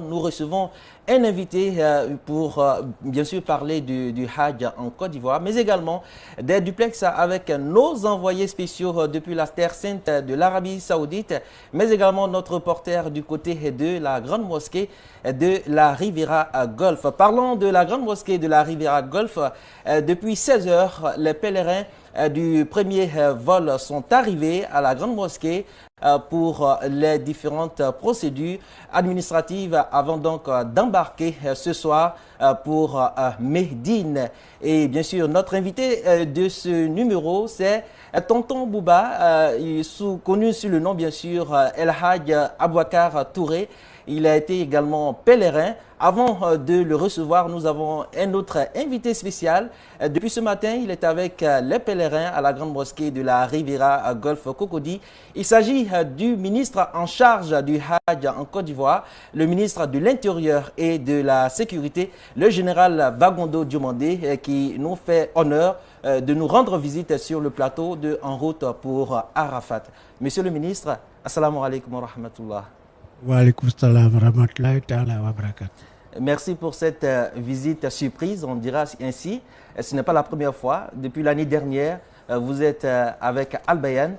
nous recevons un invité pour bien sûr parler du Hajj en Côte d'Ivoire, mais également des duplex avec nos envoyés spéciaux depuis la terre sainte de l'Arabie Saoudite, mais également notre reporter du côté de la grande mosquée de la Riviera Golfe. Parlons de la grande mosquée de la Riviera Golfe. Depuis 16 heures, les pèlerins du premier vol sont arrivés à la grande mosquée pour les différentes procédures administratives avant donc d'embarquer ce soir pour Médine. Et bien sûr, notre invité de ce numéro, c'est Tonton Bouba, connu sous le nom bien sûr El Hadj Abouakar Touré. Il a été également pèlerin. Avant de le recevoir, nous avons un autre invité spécial. Depuis ce matin, il est avec les pèlerins à la grande mosquée de la Riviera Golfe Cocody. Il s'agit du ministre en charge du Hajj en Côte d'Ivoire, le ministre de l'Intérieur et de la Sécurité, le général Bagondo Diomandé, qui nous fait honneur de nous rendre visite sur le plateau de En route pour Arafat. Monsieur le ministre, assalamu alaikum wa rahmatullah. Wa alaikum salam wa rahmatullahi ta'ala wa barakatuh. Merci pour cette visite surprise, on dira ainsi. Ce n'est pas la première fois. Depuis l'année dernière, vous êtes avec Al Bayan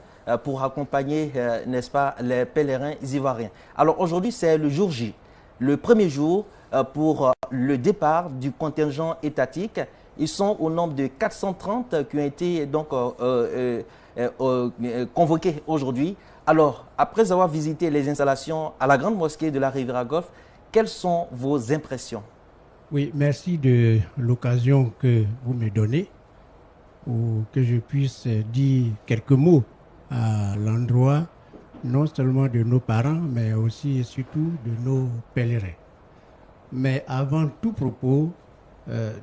pour accompagner, n'est-ce pas, les pèlerins ivoiriens. Alors aujourd'hui, c'est le jour J, le premier jour pour le départ du contingent étatique. Ils sont au nombre de 430 qui ont été donc convoqués aujourd'hui. Alors, après avoir visité les installations à la grande mosquée de la Riviera Golfe, quelles sont vos impressions? Oui, merci de l'occasion que vous me donnez pour que je puisse dire quelques mots à l'endroit non seulement de nos parents, mais aussi et surtout de nos pèlerins. Mais avant tout propos,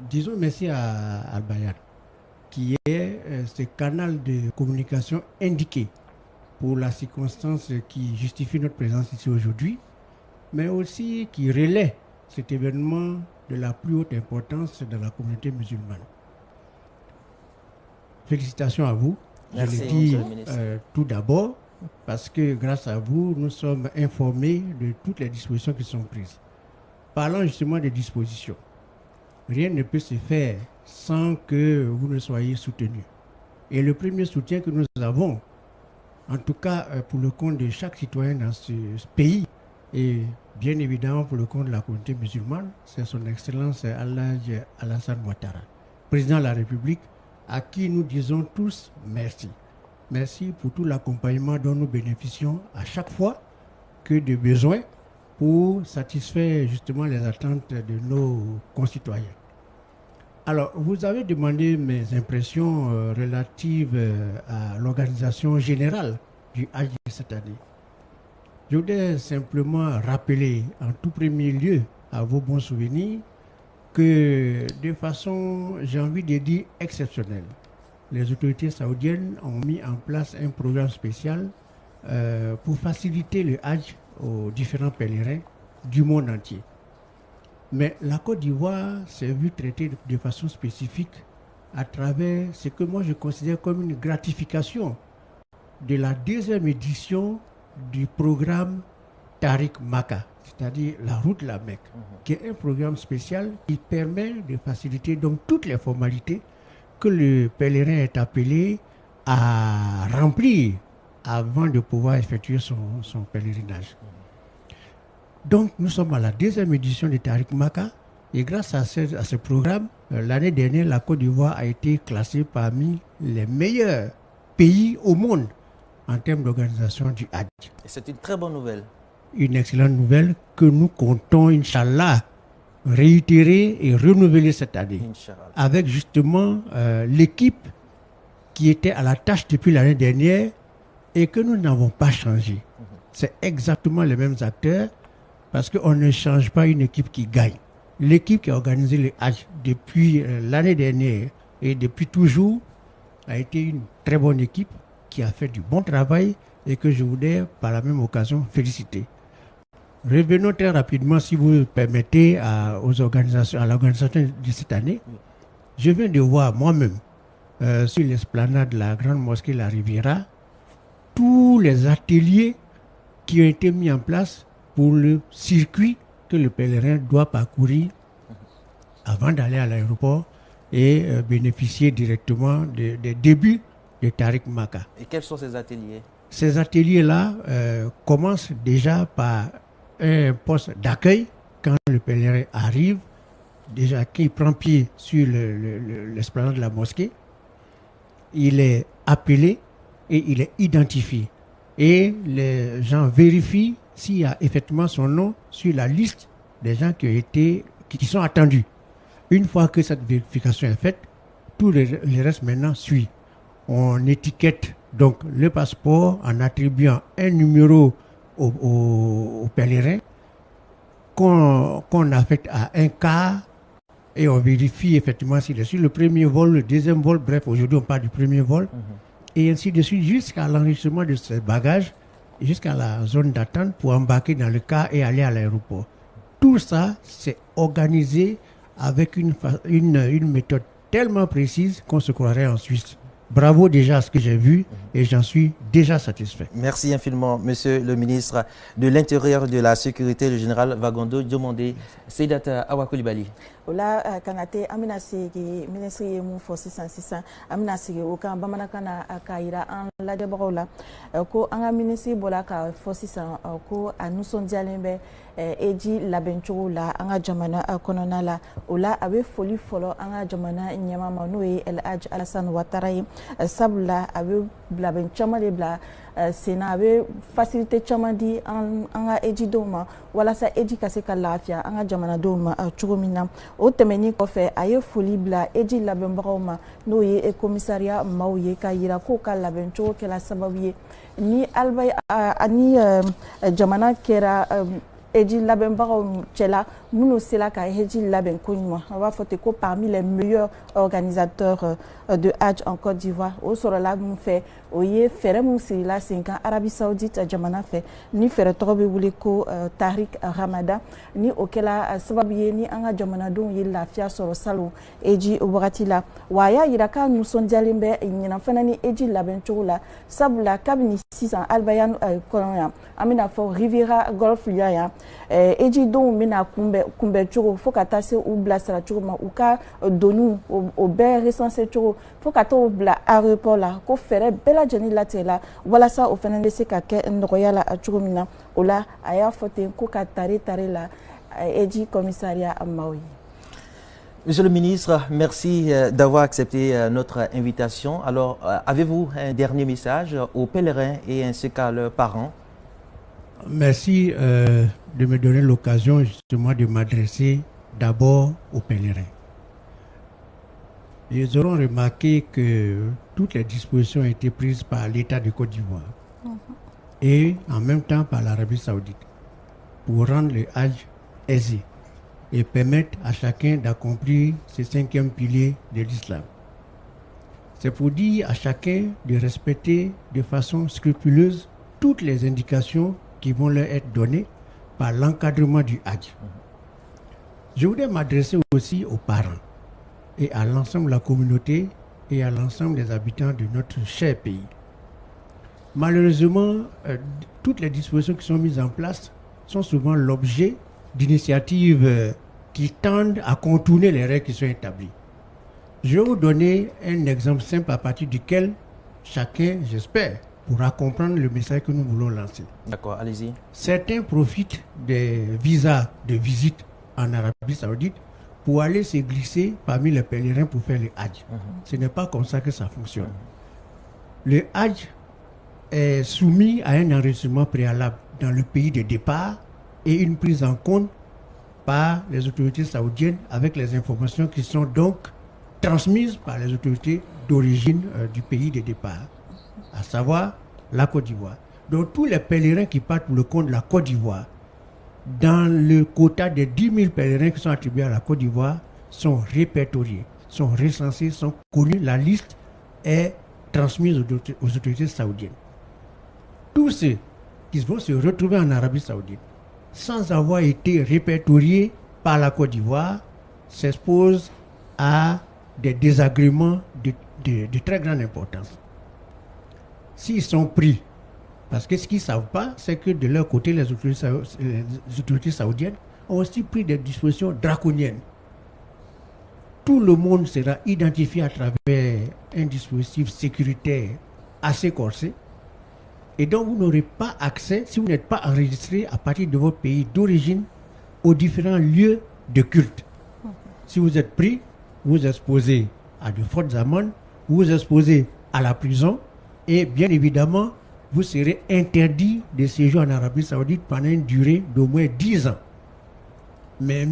disons merci à Al-Bayan, qui est ce canal de communication indiqué pour la circonstance qui justifie notre présence ici aujourd'hui, mais aussi qui relaie cet événement de la plus haute importance dans la communauté musulmane. Félicitations à vous. Merci, je le dis ministre. Tout d'abord, parce que grâce à vous, nous sommes informés de toutes les dispositions qui sont prises. Parlant justement des dispositions, rien ne peut se faire sans que vous ne soyez soutenus. Et le premier soutien que nous avons, en tout cas pour le compte de chaque citoyen dans ce pays, et bien évidemment pour le compte de la communauté musulmane, c'est son Excellence Al-Hadj Alassane Ouattara, président de la République, à qui nous disons tous merci. Merci pour tout l'accompagnement dont nous bénéficions à chaque fois que de besoin pour satisfaire justement les attentes de nos concitoyens. Alors, vous avez demandé mes impressions relatives à l'organisation générale du Hajj de cette année. Je voudrais simplement rappeler en tout premier lieu à vos bons souvenirs que de façon, j'ai envie de dire, exceptionnelle, les autorités saoudiennes ont mis en place un programme spécial pour faciliter le Hajj aux différents pèlerins du monde entier. Mais la Côte d'Ivoire s'est vue traiter de façon spécifique à travers ce que moi je considère comme une gratification de la deuxième édition du programme Tariq Maka, c'est-à-dire la route de la Mecque, qui est un programme spécial qui permet de faciliter donc toutes les formalités que le pèlerin est appelé à remplir avant de pouvoir effectuer son pèlerinage. Donc, nous sommes à la deuxième édition de Tariq Maka et grâce à ce programme, l'année dernière, la Côte d'Ivoire a été classée parmi les meilleurs pays au monde en termes d'organisation du Hajj. C'est une très bonne nouvelle. Une excellente nouvelle que nous comptons, Inch'Allah, réitérer et renouveler cette année. Inch'Allah. Avec justement l'équipe qui était à la tâche depuis l'année dernière et que nous n'avons pas changé. C'est exactement les mêmes acteurs, parce qu'on ne change pas une équipe qui gagne. L'équipe qui a organisé le Hajj depuis l'année dernière et depuis toujours a été une très bonne équipe qui a fait du bon travail et que je voudrais par la même occasion féliciter. Revenons très rapidement, si vous le permettez, à l'organisation de cette année. Je viens de voir moi-même sur l'esplanade de la grande mosquée La Riviera tous les ateliers qui ont été mis en place pour le circuit que le pèlerin doit parcourir avant d'aller à l'aéroport et bénéficier directement des débuts de Tariq Maka. Et quels sont ces ateliers? Ces ateliers-là commencent déjà par un poste d'accueil quand le pèlerin arrive, déjà qu'il prend pied sur l'esplanade de la mosquée. Il est appelé et il est identifié. Et les gens vérifient s'il y a effectivement son nom sur la liste des gens qui sont attendus. Une fois que cette vérification est faite, tout le reste maintenant suit. On étiquette donc le passeport en attribuant un numéro au pèlerin qu'on affecte à un quart et on vérifie effectivement s'il est sur le premier vol, le deuxième vol, bref, aujourd'hui on parle du premier vol, et ainsi de suite jusqu'à l'enregistrement de ses bagages, jusqu'à la zone d'attente pour embarquer dans le car et aller à l'aéroport. Tout ça, c'est organisé avec une méthode tellement précise qu'on se croirait en Suisse. Bravo déjà à ce que j'ai vu et j'en suis déjà satisfait. Merci infiniment, Monsieur le ministre de l'Intérieur et de la Sécurité, le général Vagondo Diomandé, Seydata Awa Coulibaly. Ola kanate amina sigi ministre mu fosi sansisan amina sigi o kan bamanakana akaira an ladebagaw la ko an ka ministre bola ka fosi san ko a nusɔndiyalen bɛ eji labɛncogo la an ka jamana kɔnɔna la o la a bɛ foli fɔlɔ an ka jamana ɲɛmaa ma n'o ye Elhaji Alassane Ouattara ye sabula a bɛ labɛn caman de bila senna a bɛ facilité caman di an ka ejidenw ma walasa eji ka se ka lafiya an ka jamanadenw ma cogo min na o tɛmɛni kɔfɛ a ye foli bila eji labɛnbagaw ma n'o ye commissariat maaw ye ka yira k'o ka labɛncogo kɛla sababu ye ni jamana kɛra eji labɛnbagaw cɛla minnu sera ka eji labɛn ko ɲuman on b'a fɔ ten ko parmi les meilleurs organisateurs de Hajj en Côte d'Ivoire o sɔrɔla mun fɛ o ye fɛɛrɛ mun sirila sen kan Arabie Saoudite jamana fɛ ni fɛɛrɛ tɔgɔ bɛ wele ko Tariq Ramadan ni o kɛla sababu ye ni an ka jamanadenw ye lafiya sɔrɔ salon eji wagati la wa a y'a yira k'a nisɔndiyalen bɛ ɲinan fana ni eji labɛncogo la sabula kabini sisan Albayan kɔnɔ yan an bɛna fɔ Riviera Golf ya yan eji denw bɛna kunbɛn cogo fo ka taa se u bilasira cogo ma u ka doniw o bɛɛ recensé cogo fo ka taa o bila aéroport la ko fɛɛrɛ bɛɛ lajɛlen latigɛla walasa o fana bɛ se ka kɛ nɔgɔya la cogo min na o la a y'a fɔ ten ko ka tare la eji commissariat maaw ye. Monsieur le ministre, merci d'avoir accepté notre invitation. Alors, avez-vous un dernier message aux pèlerins et ainsi qu'à leurs parents? Merci de me donner l'occasion justement de m'adresser d'abord aux pèlerins. Ils auront remarqué que toutes les dispositions ont été prises par l'État de Côte d'Ivoire et en même temps par l'Arabie Saoudite pour rendre le Hajj aisé et permettre à chacun d'accomplir ce 5e pilier de l'islam. C'est pour dire à chacun de respecter de façon scrupuleuse toutes les indications qui vont leur être données par l'encadrement du Hajj. Je voudrais m'adresser aussi aux parents et à l'ensemble de la communauté et à l'ensemble des habitants de notre cher pays. Malheureusement, toutes les dispositions qui sont mises en place sont souvent l'objet d'initiatives qui tendent à contourner les règles qui sont établies. Je vais vous donner un exemple simple à partir duquel chacun, j'espère, pourra comprendre le message que nous voulons lancer. D'accord, allez-y. Certains profitent des visas de visite en Arabie Saoudite pour aller se glisser parmi les pèlerins pour faire le Hajj. Ce n'est pas comme ça que ça fonctionne. Le Hajj est soumis à un enregistrement préalable dans le pays de départ et une prise en compte par les autorités saoudiennes avec les informations qui sont donc transmises par les autorités d'origine du pays de départ, à savoir la Côte d'Ivoire. Donc tous les pèlerins qui partent pour le compte de la Côte d'Ivoire, dans le quota de 10 000 pèlerins qui sont attribués à la Côte d'Ivoire, sont répertoriés, sont recensés, sont connus. La liste est transmise aux autorités saoudiennes. Tous ceux qui vont se retrouver en Arabie Saoudite sans avoir été répertoriés par la Côte d'Ivoire s'exposent à des désagréments de très grande importance. S'ils sont pris, parce que ce qu'ils ne savent pas, c'est que de leur côté, les autorités saoudiennes ont aussi pris des dispositions draconiennes. Tout le monde sera identifié à travers un dispositif sécuritaire assez corsé. Et donc, vous n'aurez pas accès, si vous n'êtes pas enregistré à partir de votre pays d'origine, aux différents lieux de culte. Si vous êtes pris, vous vous exposez à de fortes amendes, vous vous exposez à la prison et bien évidemment, vous serez interdit de séjour en Arabie Saoudite pendant une durée d'au moins 10 ans. Mais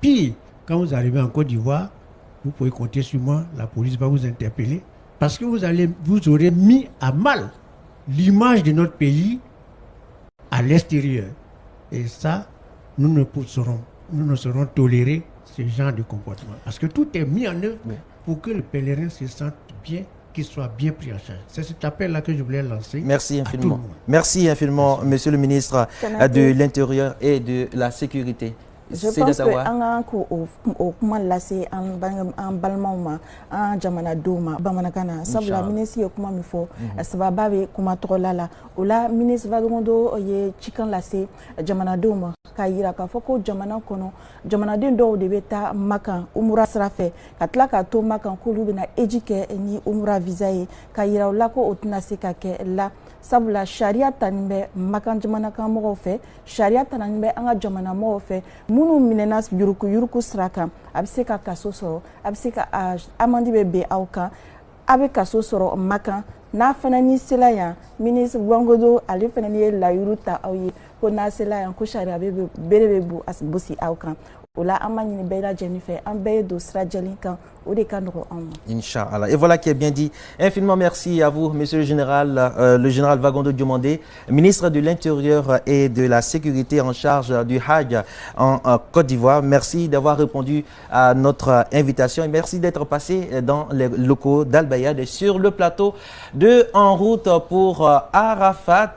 pire, quand vous arrivez en Côte d'Ivoire, vous pouvez compter sur moi, la police va vous interpeller parce que vous aurez mis à mal l'image de notre pays à l'extérieur. Et ça, nous ne saurons tolérer ce genre de comportement. Parce que tout est mis en œuvre pour que le pèlerin se sente bien, qu'il soit bien pris en charge. C'est cet appel-là que je voulais lancer. Merci infiniment. Merci infiniment, Monsieur le ministre de l'Intérieur et de la Sécurité. Je pense que an ko o kuma lase an balimaw ma an jamanadenw ma bamanankan sabula ministre ye kuma min fɔ sababa bɛ kuma tɔgɔla la o la ministre Vagabond ye cikan lase jamanadenw ma k'a yira k'a fɔ ko jamana kɔnɔ jamanaden dɔw de bɛ taa Makan umura sira fɛ ka tila k'a to Makan k'olu bɛna heji kɛ ni umura visa ye k'a yira o la ko o tɛna se ka kɛ la sabula sariya tanin bɛ Makan jamanakan mɔgɔw fɛ sariya tanin bɛ an ka jamana mɔgɔw fɛ minnu minɛna yuruku sira kan a bɛ se ka kaso sɔrɔ a bɛ se ka amande bɛ ben aw kan a bɛ kaso sɔrɔ Makan n'a fana ni sela yan ministre Vagabond ale fana ye layiru ta aw ye ko n'a sela yan ko sariya bere bɛ bosi aw kan o la an b'a ɲini bɛɛ lajɛlen fɛ an bɛɛ ye don sira jɛlen kan o de ka nɔgɔ anw ma. Inch'Allah. Et voilà qui est bien dit. Infiniment merci à vous, Monsieur le général Vagabond Diomandé, ministre de l'Intérieur et de la Sécurité en charge du Hajj en Côte d'Ivoire. Merci d'avoir répondu à notre invitation et merci d'être passé dans les locaux d'Al Bayad sur le plateau de En route pour Arafat.